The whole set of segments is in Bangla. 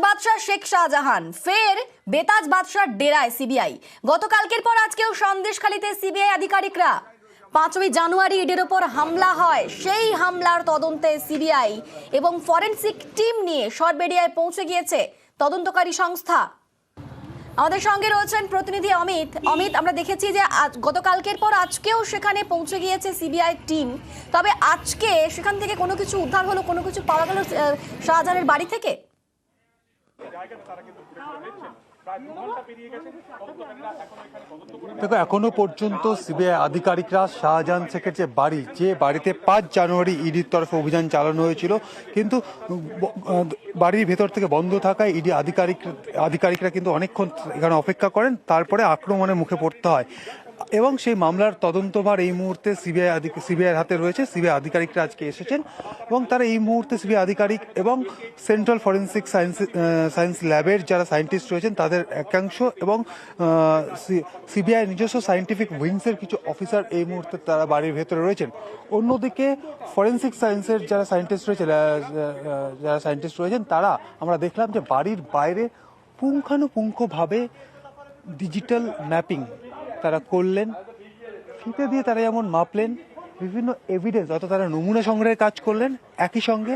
বাদশাহ শেখ শাহজাহান ফের বেতাজ বাদশার ডেরায় সিবিআই। গতকালকের পর আজকেও সন্দেশখালীতে সিবিআই আধিকারিকরা 5ই জানুয়ারি ইডির ওপর হামলা হয়, সেই হামলার তদন্তে সিবিআই এবং ফরেনসিক টিম নিয়ে সরবেরিয়ায় পৌঁছে গিয়েছে তদন্তকারী সংস্থা। আমাদের সঙ্গে রয়েছেন প্রতিনিধি অমিত। অমিত, আমরা দেখেছি যে গতকালকের পর আজকেও সেখানে পৌঁছে গিয়েছে সিবিআই টিম, তবে আজকে সেখান থেকে কোনো কিছু উদ্ধার হলো, কোনো কিছু পাওয়া গেল শাহজাহানের বাড়ি থেকে? দেখো, এখনো পর্যন্ত সিবিআই আধিকারিকরা শাহজাহান শেখের যে বাড়িতে 5 জানুয়ারি ইডির তরফে অভিযান চালানো হয়েছিল, কিন্তু বাড়ির ভেতর থেকে বন্ধ থাকায় ইডি আধিকারিকরা কিন্তু অনেকক্ষণ এখানে অপেক্ষা করেন, তারপরে আক্রমণের মুখে পড়তে হয় এবং সেই মামলার তদন্তভার এই মুহূর্তে সিবিআইয়ের হাতে রয়েছে। সিবিআই আধিকারিকরা আজকে এসেছেন এবং তারা এই মুহূর্তে সিবিআই আধিকারিক এবং সেন্ট্রাল ফরেন্সিক সায়েন্স ল্যাবের যারা সায়েন্টিস্ট রয়েছেন তাদের একাংশ এবং সিবিআই নিজস্ব সায়েন্টিফিক উইংসের কিছু অফিসার এই মুহূর্তে তারা বাড়ির ভেতরে রয়েছেন। অন্যদিকে ফরেন্সিক সায়েন্সের যারা সায়েন্টিস্ট রয়েছেন তারা, আমরা দেখলাম যে বাড়ির বাইরে পুঙ্খানুপুঙ্খভাবে ডিজিটাল ম্যাপিং তারা করলেন, ফিতে দিয়ে তারা যেমন মাপলেন, বিভিন্ন এভিডেন্স অর্থাৎ তারা নমুনা সংগ্রহের কাজ করলেন, একই সঙ্গে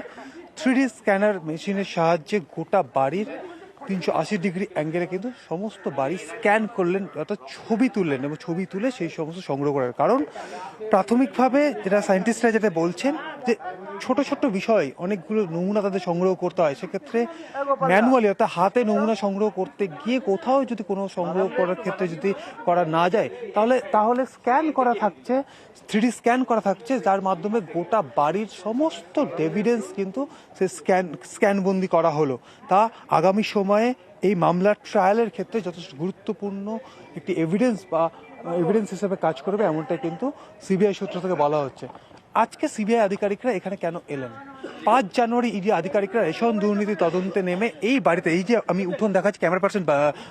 3D স্ক্যানার মেশিনের সাহায্যে গোটা বাড়ির 380 ডিগ্রি অ্যাঙ্গেলে কিন্তু সমস্ত বাড়ি স্ক্যান করলেন, অর্থাৎ ছবি তুললেন এবং ছবি তুলে সেই সমস্ত সংগ্রহ করার কারণ প্রাথমিকভাবে সায়েন্টিস্টরা যেটা বলছেন যে ছোট ছোট বিষয় অনেকগুলো নমুনা তাদের সংগ্রহ করতে হয়, সেক্ষেত্রে ম্যানুয়ালি অর্থাৎ হাতে নমুনা সংগ্রহ করতে গিয়ে কোথাও যদি কোনো সংগ্রহ করার ক্ষেত্রে যদি করা না যায় তাহলে স্ক্যান করা থাকছে, 3D স্ক্যান করা থাকছে, যার মাধ্যমে গোটা বাড়ির সমস্ত এভিডেন্স কিন্তু সে স্ক্যানবন্দি করা হলো। তা আগামী সময়ে এই মামলার ট্রায়ালের ক্ষেত্রে যথেষ্ট গুরুত্বপূর্ণ একটি এভিডেন্স হিসেবে কাজ করবে, এমনটাই কিন্তু সিবিআই সূত্র থেকে বলা হচ্ছে। আজকে সিবিআই আধিকারিকরা এখানে কেন এলেন? 5 জানুয়ারি ইডি আধিকারিকরা রেশন দুর্নীতি তদন্তে নেমে এই বাড়িতে, এই যে আমি উঠোন দেখাচ্ছি, ক্যামেরা পার্সন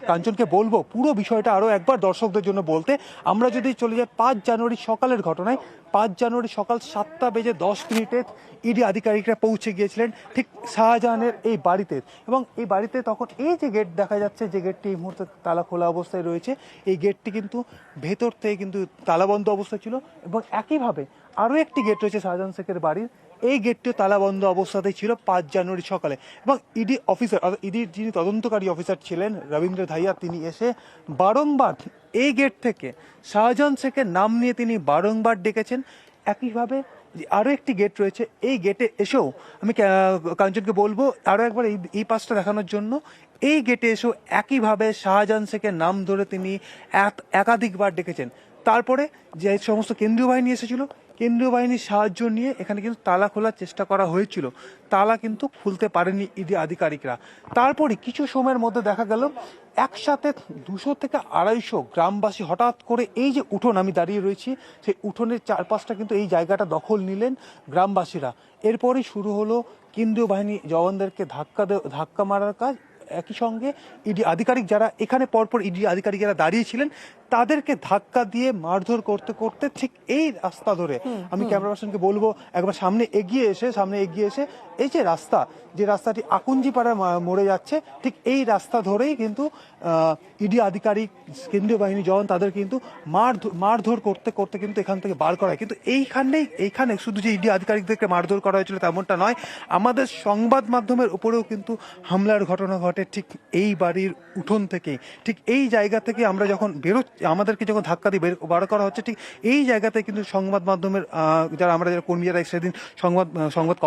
কাঞ্চনকে বলবো পুরো বিষয়টা আরও একবার দর্শকদের জন্য বলতে। আমরা যদি চলে যাই 5 জানুয়ারি সকালের ঘটনায়, 5 জানুয়ারি সকাল 7:10 ইডি আধিকারিকরা পৌঁছে গিয়েছিলেন ঠিক শাহজাহানের এই বাড়িতে, এবং এই বাড়িতে তখন এই যে গেট দেখা যাচ্ছে, যে গেটটি এই মুহূর্তে তালা খোলা অবস্থায় রয়েছে, এই গেটটি কিন্তু ভেতর থেকে কিন্তু তালাবন্ধ অবস্থায় ছিল, এবং একইভাবে আরও একটি গেট রয়েছে শাহজাহান শেখের বাড়ির, এই গেটটিও তালাবন্ধ অবস্থাতেই ছিল 5 জানুয়ারি সকালে। এবং ইডি অফিসার, ইডির যিনি তদন্তকারী অফিসার ছিলেন রবীন্দ্র ধাইয়া, তিনি এসে বারংবার এই গেট থেকে শাহজাহান শেখের নাম নিয়ে তিনি বারংবার ডেকেছেন। একইভাবে আরও একটি গেট রয়েছে, এই গেটে এসেও আমি কাঞ্চনকে বলবো আরও একবার এই পাশটা দেখানোর জন্য। এই গেটে এসেও একইভাবে শাহজাহান শেখের নাম ধরে তিনি একাধিকবার ডেকেছেন। তারপরে যে সমস্ত কেন্দ্রীয় বাহিনী এসেছিল, কেন্দ্রীয় বাহিনীর সাহায্য নিয়ে এখানে কিন্তু তালা খোলার চেষ্টা করা হয়েছিল, তালা কিন্তু খুলতে পারেনি ইডি আধিকারিকরা। তারপরে কিছু সময়ের মধ্যে দেখা গেল একসাথে 200 থেকে 250 গ্রামবাসী হঠাৎ করে এই যে উঠোন আমি দাঁড়িয়ে রয়েছি, সেই উঠোনের চারপাশটা কিন্তু এই জায়গাটা দখল নিলেন গ্রামবাসীরা। এরপরই শুরু হলো কেন্দ্রীয় বাহিনী জওয়ানদেরকে ধাক্কা মারার কাজ। একই সঙ্গে ইডি আধিকারিক যারা এখানে পরপর ইডি আধিকারিকেরা দাঁড়িয়েছিলেন তাদেরকে ধাক্কা দিয়ে মারধর করতে করতে ঠিক এই রাস্তা ধরে, আমি ক্যামেরা পার্সনকে বলবো একবার সামনে এগিয়ে এসে এই যে রাস্তাটি আকুঞ্জিপাড়া মোড়ে যাচ্ছে, ঠিক এই রাস্তা ধরেই কিন্তু ইডি আধিকারিক, কেন্দ্রীয় বাহিনী জওয়ান তাদের কিন্তু মারধর করতে করতে কিন্তু এখান থেকে বার করা হয়। কিন্তু এইখানে শুধু যে ইডি আধিকারিকদেরকে মারধর করা হয়েছিল তেমনটা নয়, আমাদের সংবাদ মাধ্যমের উপরেও কিন্তু হামলার ঘটনা ঘটে ঠিক এই বাড়ির উঠোন থেকেই। ঠিক এই জায়গা থেকে আমরা যখন আমাদেরকে যখন ধাক্কা দিয়ে বার করা হচ্ছে, ঠিক এই জায়গাতে কিন্তু সংবাদ মাধ্যমের যারা কর্মীরা সেদিন সংবাদ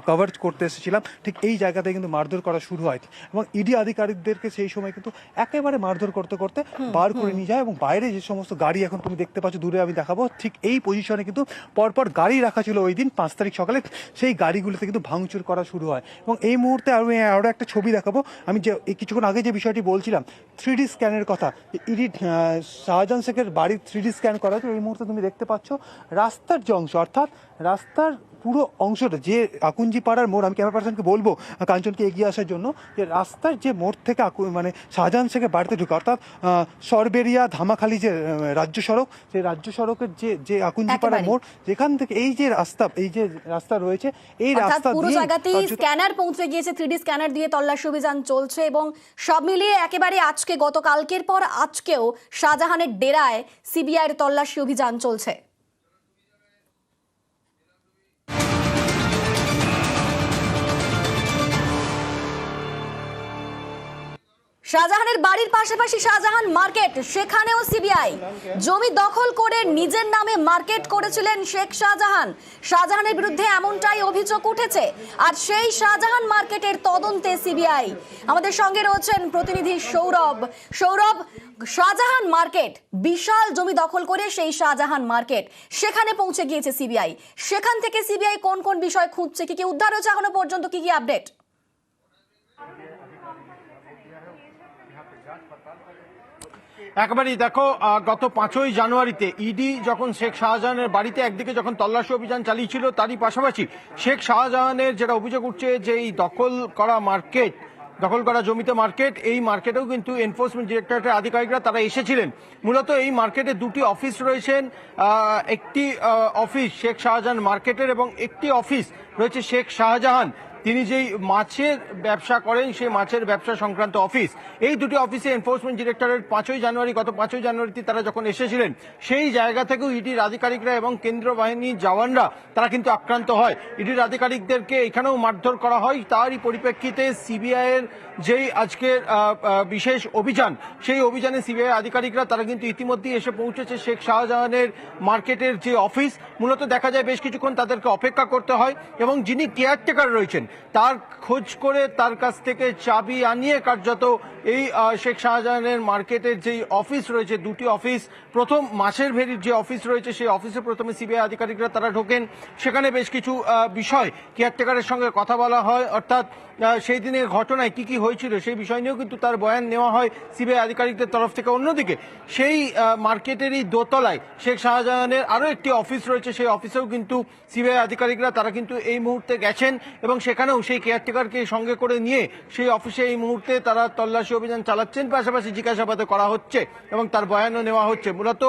কভার করতে এসেছিলাম, ঠিক এই জায়গাতে কিন্তু মারধর করা শুরু হয় এবং ইডি আধিকারিকদেরকে সেই সময় কিন্তু একেবারে মারধর করতে করতে বার করে নিয়ে যায়। এবং বাইরে যে সমস্ত গাড়ি এখন তুমি দেখতে পাচ্ছ, দূরে আমি দেখাবো, ঠিক এই পজিশনে কিন্তু পরপর গাড়ি রাখা ছিল ওই দিন 5 তারিখ সকালে, সেই গাড়িগুলোতে কিন্তু ভাঙচুর করা শুরু হয়। এবং এই মুহূর্তে আরও একটা ছবি দেখাবো, আমি যে কিছুক্ষণ আগে যে বিষয়টি বলছিলাম 3D স্ক্যানের কথা, ইডি শাহজাহান শেখের বাড়ির 3D স্ক্যান করা হয়েছে। এই মুহূর্তে তুমি দেখতে পাচ্ছ রাস্তার যে অংশ, অর্থাৎ রাস্তার পুরো অংশটা যে আকুঞ্জি পাড়ার মোড়, আমি ক্যামেরা পার্সনকে বলবো কাঞ্চনকে এগিয়ে আসার জন্য, যে রাস্তার যে মোড় থেকে মানে শাহজাহান থেকে বাড়িতে ঢুকে, অর্থাৎ সরবেরিয়া ধামাখালি যে রাজ্য সড়ক, সেই রাজ্য সড়কের যে আকুঞ্জি পাড়ার মোড়, যেখান থেকে এই যে রাস্তা রয়েছে, এই রাস্তা পুরো জায়গাতেই স্ক্যানার পৌঁছে গিয়েছে, 3D স্ক্যানার দিয়ে তল্লাশি অভিযান চলছে এবং সব মিলিয়ে একেবারে আজকে গতকালকের পর আজকেও শাহজাহানের ডেরায় সিবিআইয়ের তল্লাশি অভিযান চলছে। শাহজাহানের বাড়ির পাশাপাশি শাহজাহান মার্কেট, সেখানেও সিবিআই। জমি দখল করে নিজের নামে মার্কেট করেছিলেন শেখ শাহজাহান। শাহজাহানের বিরুদ্ধে এমনটাই অভিযোগ উঠেছে, আর সেই শাহজাহান মার্কেটের তদন্তে সিবিআই। আমাদের সঙ্গে রয়েছেন প্রতিনিধি সৌরভ। শাহজাহান মার্কেট, বিশাল জমি দখল করে সেই শাহজাহান মার্কেট, সেখানে পৌঁছে গিয়েছে সিবিআই। সেখান থেকে সিবিআই কোন কোন বিষয় খুঁজছে, কি উদ্ধার হয়েছে এখনো পর্যন্ত, কি আপডেট? একেবারেই দেখো, গত 5ই জানুয়ারিতে ইডি যখন শেখ শাহজাহানের বাড়িতে একদিকে যখন তল্লাশি অভিযান চালিয়েছিল, তারই পাশাপাশি শেখ শাহজাহানের যেটা অভিযোগ উঠছে যে এই দখল করা জমিতে মার্কেট, এই মার্কেটেও কিন্তু এনফোর্সমেন্ট ডিরেক্টরেটের আধিকারিকরা তারা এসেছিলেন। মূলত এই মার্কেটে দুটি অফিস রয়েছেন, একটি অফিস শেখ শাহজাহান মার্কেটের এবং একটি অফিস রয়েছে শেখ শাহজাহান তিনি যেই মাছের ব্যবসা করেন সেই মাছের ব্যবসা সংক্রান্ত অফিস। এই দুটি অফিসে এনফোর্সমেন্ট ডিরেক্টরেট গত 5ই জানুয়ারিতে তারা যখন এসেছিলেন, সেই জায়গা থেকেও ইডির আধিকারিকরা এবং কেন্দ্রীয় বাহিনীর জওয়ানরা তারা কিন্তু আক্রান্ত হয়। ইডির আধিকারিকদেরকে এখানেও মারধর করা হয়। তারই পরিপ্রেক্ষিতে সিবিআইয়ের যেই আজকের বিশেষ অভিযান, সেই অভিযানে সিবিআই আধিকারিকরা তারা কিন্তু ইতিমধ্যেই এসে পৌঁছেছে শেখ শাহজাহানের মার্কেটের যে অফিস। মূলত দেখা যায় বেশ কিছুক্ষণ তাদেরকে অপেক্ষা করতে হয় এবং যিনি কেয়ারটেকার রয়েছেন তার খোঁজ করে তার কাছ থেকে চাবি আনিয়ে কার্যত এই শেখ শাহজাহানের মার্কেটের যেই অফিস রয়েছে, দুটি অফিস, প্রথম মাছের ভেরির যে অফিস রয়েছে সেই অফিসে প্রথমে সিবিআই আধিকারিকরা তারা ঢোকেন। সেখানে বেশ কিছু বিষয় কেয়ারটেকারের সঙ্গে কথা বলা হয়, অর্থাৎ সেই দিনের ঘটনায় কি হয়েছিল সেই বিষয় নিয়েও কিন্তু তার বয়ান নেওয়া হয় সিবিআই আধিকারিকদের তরফ থেকে। অন্যদিকে সেই মার্কেটেরই দোতলায় শেখ শাহজাহানের আরও একটি অফিস রয়েছে, সেই অফিসেও কিন্তু সিবিআই আধিকারিকরা তারা কিন্তু এই মুহূর্তে গেছেন এবং সেখানেও সেই কেয়ারটেকারকে সঙ্গে করে নিয়ে সেই অফিসে এই মুহূর্তে তারা তল্লাশি অভিযান চালাচ্ছেন, পাশাপাশি জিজ্ঞাসাবাদ করা হচ্ছে এবং তার বয়ানও নেওয়া হচ্ছে। মূলত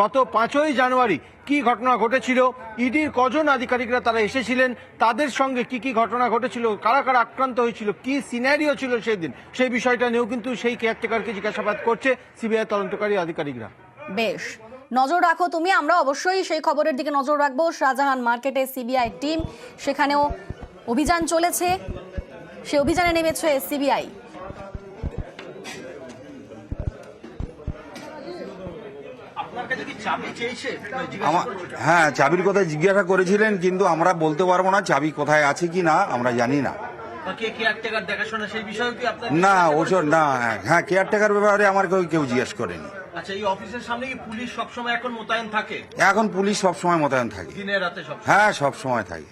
গত 5ই জানুয়ারি কি ঘটনা ঘটেছিল, ইডির কজন আধিকারিকরা তারা এসেছিলেন, তাদের সঙ্গে কি ঘটনা ঘটেছিল, কারা কারা আক্রান্ত হয়েছিল, কি সিনারিও ছিল সেদিন, সেই বিষয়টা নিয়েও কিন্তু সেই কেয়ারটেকারকে জিজ্ঞাসাবাদ করছে সিবিআই তদন্তকারী আধিকারিকরা। বেশ, নজর রাখো তুমি, আমরা অবশ্যই সেই খবরের দিকে নজর রাখবো। শাহজাহান মার্কেটে সিবিআই টিম, সেখানেও অভিযান চলেছে, সে অভিযানে নেমেছে সিবিআই। হ্যাঁ, চাবির কথা জিজ্ঞাসা করেছিলেন, কিন্তু আমরা বলতে পারবো না চাবি কোথায় আছে কি না, আমরা জানি না। না ওসব না, হ্যাঁ কেয়ারটেকার ব্যাপারে আমার কেউ জিজ্ঞেস করেনি। আচ্ছা, এই অফিসের সামনে কি পুলিশ সবসময় এখন মোতায়েন থাকে? এখন পুলিশ সবসময় মোতায়েন থাকে, দিনে রাতে সব? হ্যাঁ সব সময় থাকে।